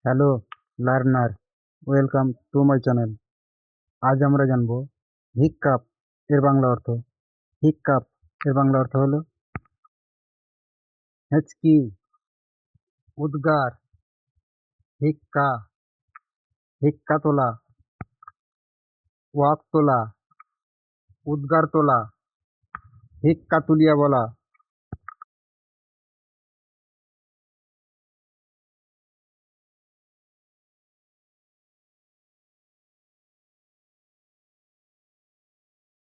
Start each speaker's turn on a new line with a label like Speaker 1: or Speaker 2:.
Speaker 1: Hello learner, welcome to my channel. আজ আমরা জানবো হিক্কাপ এর বাংলা অর্থ। হিক্কাপ এর বাংলা অর্থ হলো হেঁচকি, উদ্গার, হিক্কা, হিক্কা তোলা, ওয়াক তোলা, উদ্গার তোলা, হিক্কা তুলিয়া বলা।